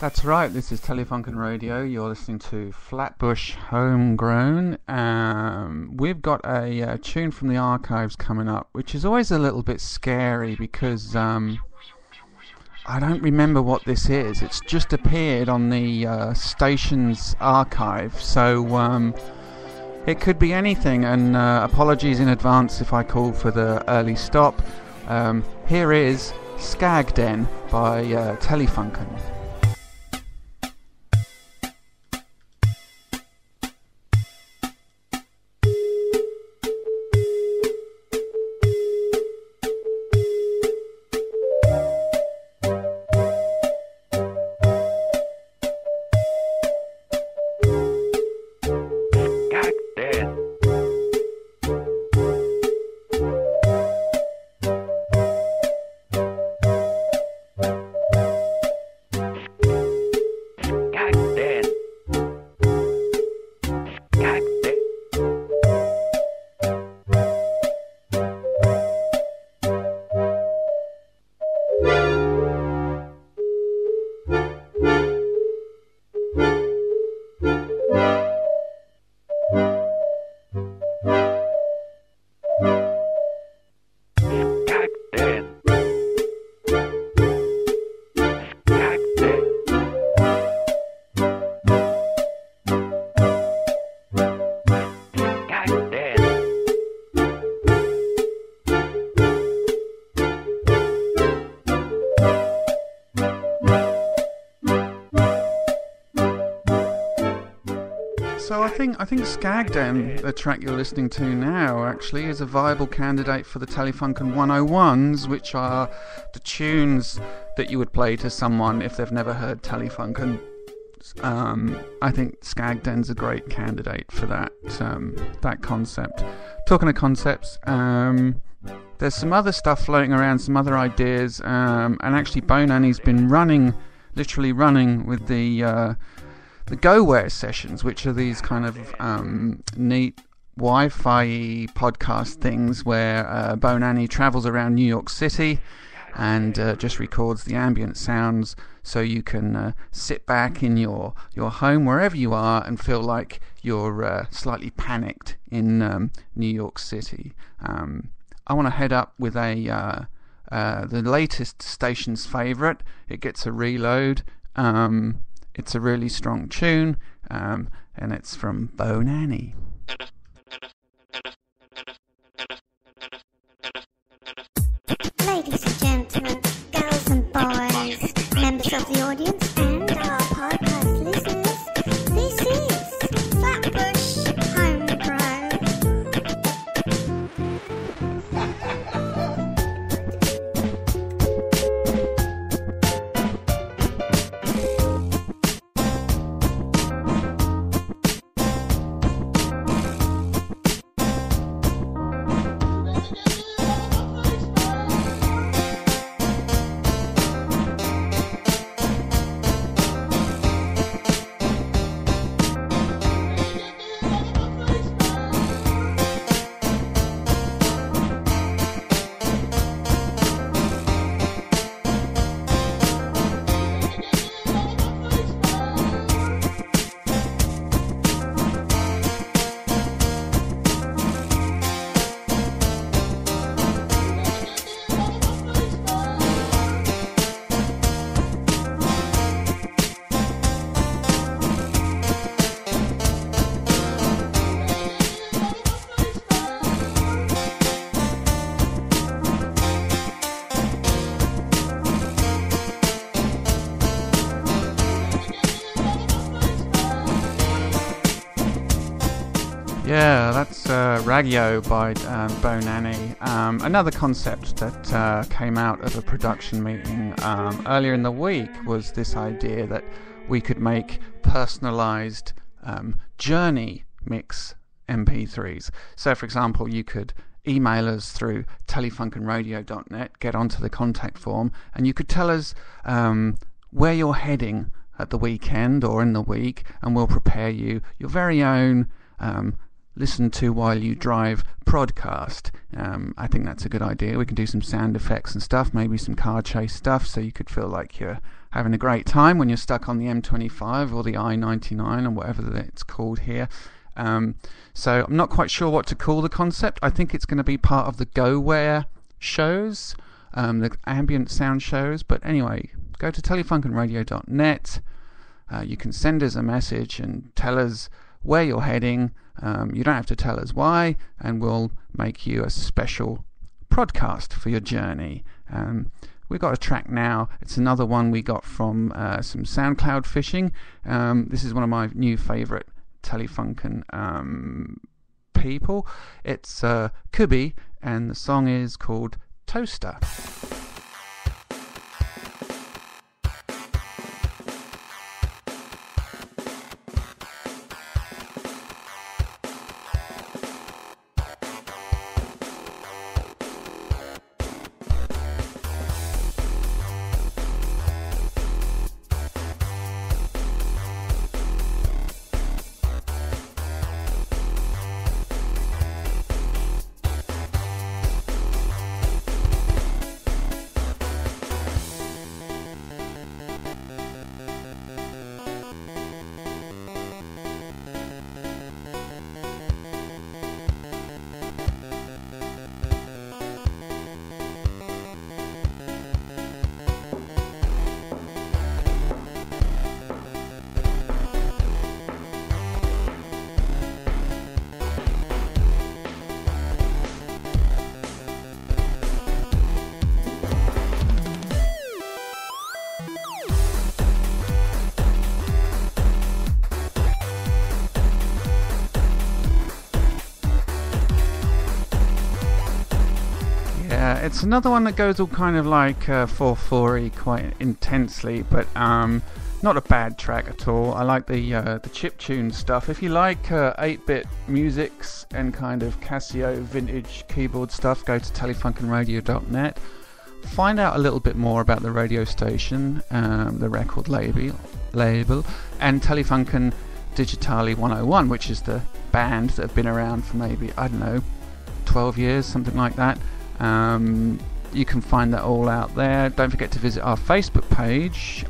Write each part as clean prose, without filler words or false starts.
That's right, this is Funken Radio. You're listening to Flatbush Homegrown. We've got a tune from the archives coming up, which is always a little bit scary because I don't remember what this is. It's just appeared on the station's archive, so it could be anything, and apologies in advance if I call for the early stop. Here is Skag Den by Funken. So I think Skag Den, the track you're listening to now, actually is a viable candidate for the Funken 101s, which are the tunes that you would play to someone if they've never heard Funken. I think Skag Den's a great candidate for that concept. Talking of concepts, there's some other stuff floating around, some other ideas, and actually Bone Annie's been literally running with the GoWare sessions, which are these kind of neat Wi-Fi podcast things where Bone Annie travels around New York City and just records the ambient sounds, so you can sit back in your home wherever you are and feel like you're slightly panicked in New York City. I want to head up with the latest station's favourite. It gets a reload. It's a really strong tune, and it's from Bone Annie. Ladies and gentlemen, girls and boys, members of the audience and our podcast listeners, this is Flatbush Homegrown. Yeah, that's Raggio by Bone Annie. Another concept that came out of a production meeting earlier in the week was this idea that we could make personalised journey mix MP3s. So, for example, you could email us through telefunkenradio.net, get onto the contact form, and you could tell us where you're heading at the weekend or in the week, and we'll prepare you your very own listen to while you drive podcast. I think that's a good idea. We can do some sound effects and stuff, maybe some car chase stuff, so you could feel like you're having a great time when you're stuck on the M25 or the I-99 or whatever it's called here. So I'm not quite sure what to call the concept. I think it's going to be part of the GoWare shows, the ambient sound shows. But anyway, go to telefunkenradio.net. You can send us a message and tell us where you're heading. You don't have to tell us why, and we'll make you a special podcast for your journey. We've got a track now. It's another one we got from some SoundCloud fishing. This is one of my new favourite Telefunken people. It's Kubi, and the song is called Toaster. It's another one that goes all kind of like 4/4-y quite intensely, but not a bad track at all. I like the chiptune stuff. If you like 8-bit musics and kind of Casio vintage keyboard stuff, go to telefunkenradio.net. Find out a little bit more about the radio station, the record label, and Telefunken Digitali 101, which is the band that have been around for maybe, 12 years, something like that. You can find that all out there. Don't forget to visit our Facebook page,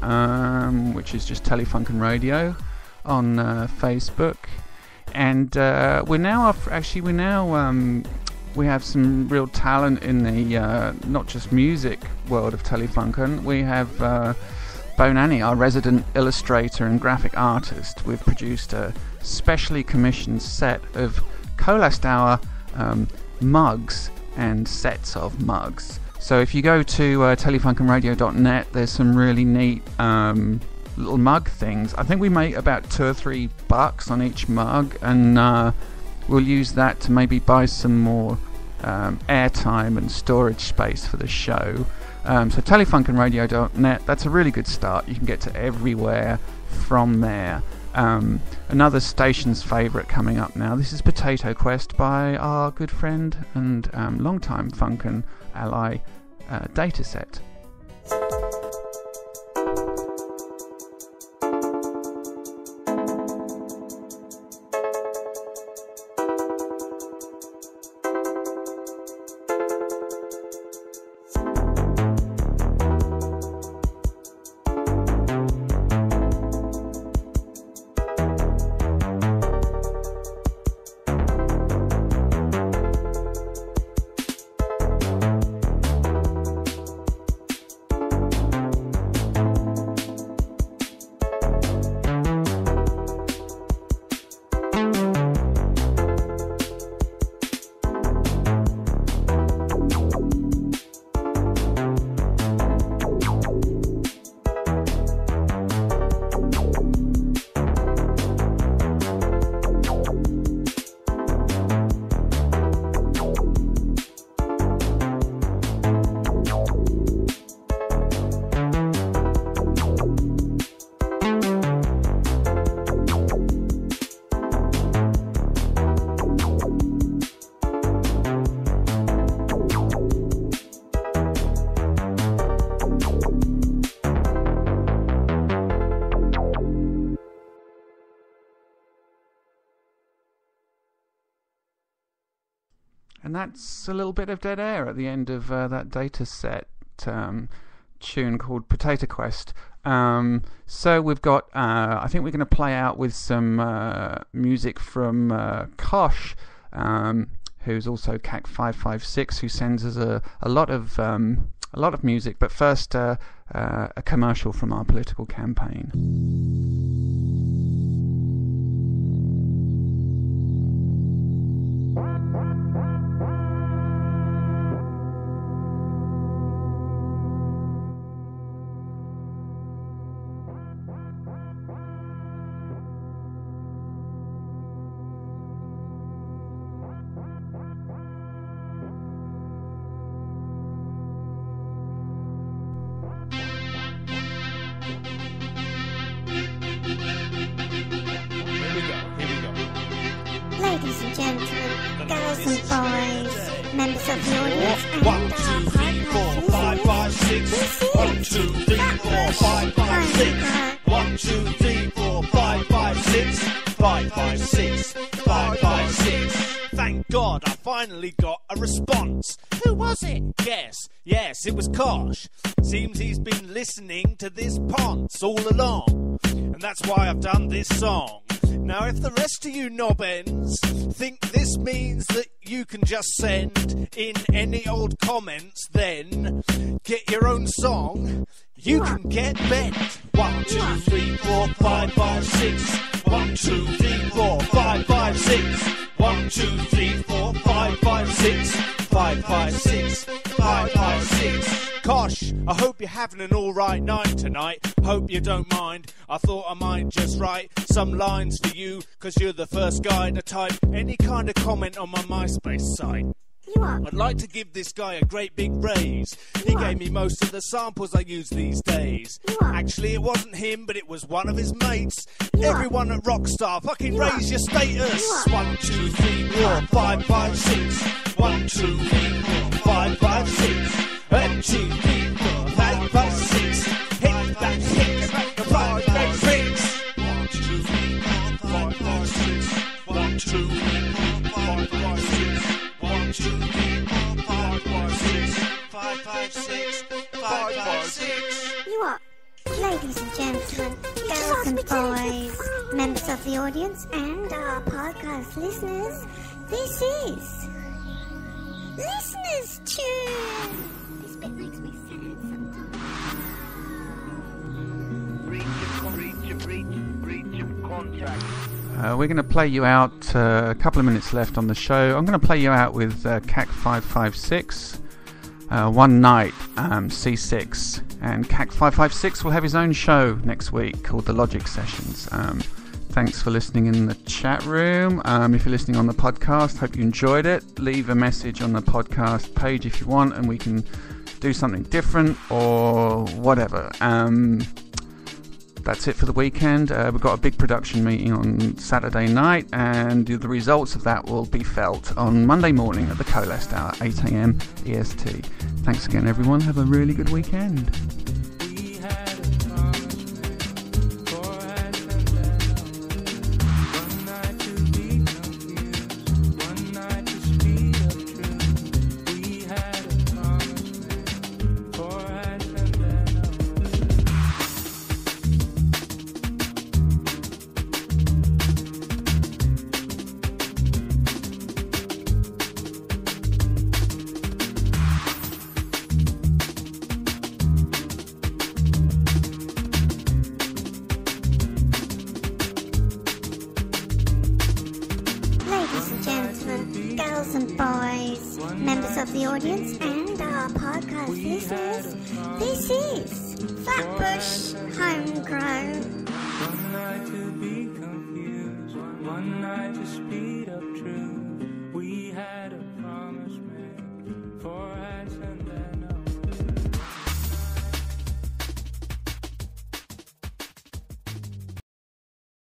which is just Telefunken Radio on Facebook. And we have some real talent in the not just music world of Telefunken. We have Bonani, our resident illustrator and graphic artist. We've produced a specially commissioned set of Kolastauer mugs and sets of mugs. So if you go to telefunkenradio.net, there's some really neat little mug things. I think we make about $2 or $3 on each mug, and we'll use that to maybe buy some more airtime and storage space for the show. So telefunkenradio.net, that's a really good start. You can get to everywhere from there. Another station's favourite coming up now. This is Potato Quest by our good friend and long-time Funken ally, Dataset. And that's a little bit of dead air at the end of that data set tune called Potato Quest. So we've got, I think we're going to play out with some music from Kosh, who's also CAC556, who sends us a lot of music. But first, a commercial from our political campaign. Ladies and gentlemen, girls and boys, members of the audience, and 1, 2, 3, 4, 5, 5, 6. 1, 2, 3, 4, 5, 5, 6. 1, 2, 3, 4, 5, 5, 6. 5, 5, 6. 5, 5, 6. Thank God I finally got a response. Who was it? Guess. Yes, it was Kosh. Seems he's been listening to this ponce all along, and that's why I've done this song. Now, if the rest of you knobbins think this means that you can just send in any old comments, then get your own song, you can get bent. 1, 2, 3, 4, 5, 5, 6. 1, 2, 3, 4, 5, 5, 6. 1, 2, 3, 4, 5, 5, 6. 5, 5, 6. 5, 5, 6. Kosh, I hope you're having an alright night tonight. Hope you don't mind. I thought I might just write some lines for you, 'cause you're the first guy to type any kind of comment on my MySpace site. I'd like to give this guy a great big raise. He gave me most of the samples I use these days. Actually, it wasn't him, but it was one of his mates. Everyone at Rockstar, fucking raise your status. 1, 2, 3, 4, 5, 5, 6. 1, 2, 3, 4, 5, 5, 6. 1, 2, 3, 4, 5, 5, 6. Hit that hit, the 5, 5, 6. 1, 2, 3, 4, 5, 5, 6. 1, 2, 3, 4, 5, 5, 6. 1, 2, 3, 4, 5, 5, 6. 5, 5, 6. 5, 5, 6. You are, ladies and gentlemen, girls and boys, members of the audience, and our podcast listeners, this is Listener's Tune. This bit makes me sad sometimes. Breach of contract. We're going to play you out, a couple of minutes left on the show. I'm going to play you out with CAC556, One Night, C6. And CAC556 will have his own show next week called The Logic Sessions. Thanks for listening in the chat room. If you're listening on the podcast, hope you enjoyed it. Leave a message on the podcast page if you want, and we can do something different or whatever. That's it for the weekend. We've got a big production meeting on Saturday night, and the results of that will be felt on Monday morning at the Coalesced Hour, 8 a.m. EST. Thanks again, everyone. Have a really good weekend. Members of the audience and our podcast listeners, this is Flatbush Homegrown